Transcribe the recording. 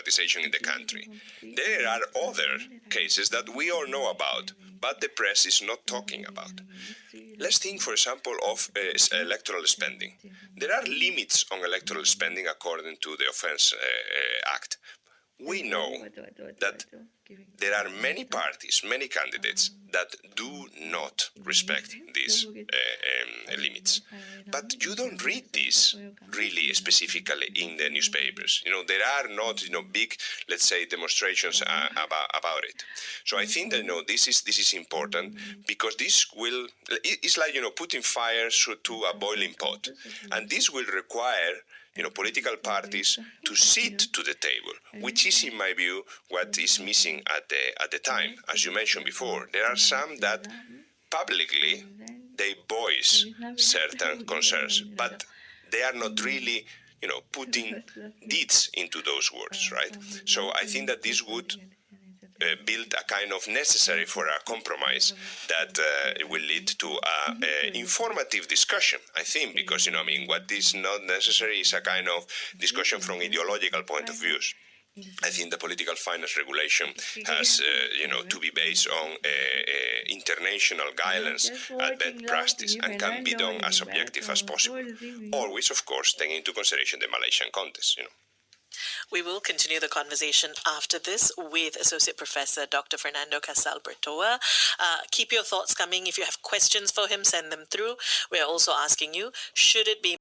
privatization in the country. There are other cases that we all know about, but the press is not talking about. Let's think, for example, of electoral spending. There are limits on electoral spending according to the Offence Act. We know that there are many parties, many candidates that do not respect these limits. But you don't read this really specifically in the newspapers. There are not, big, let's say, demonstrations about it. So I think that, this is important, because this will, it's like, putting fire to a boiling pot. And this will require political parties to sit to the table, which is, in my view, what is missing at the time. As you mentioned before, there are some that publicly they voice certain concerns, but they are not really, putting deeds into those words, right? So I think that this would build a kind of necessary for a compromise that will lead to an informative discussion, I think, because, what is not necessary is a kind of discussion from ideological point of view. I think the political finance regulation has, to be based on international guidelines and best practice, and can be done as objective as possible. Always, of course, taking into consideration the Malaysian context, We will continue the conversation after this with Associate Professor Dr. Fernando Casal Bertoa. Keep your thoughts coming. If you have questions for him, send them through. We're also asking you, should it be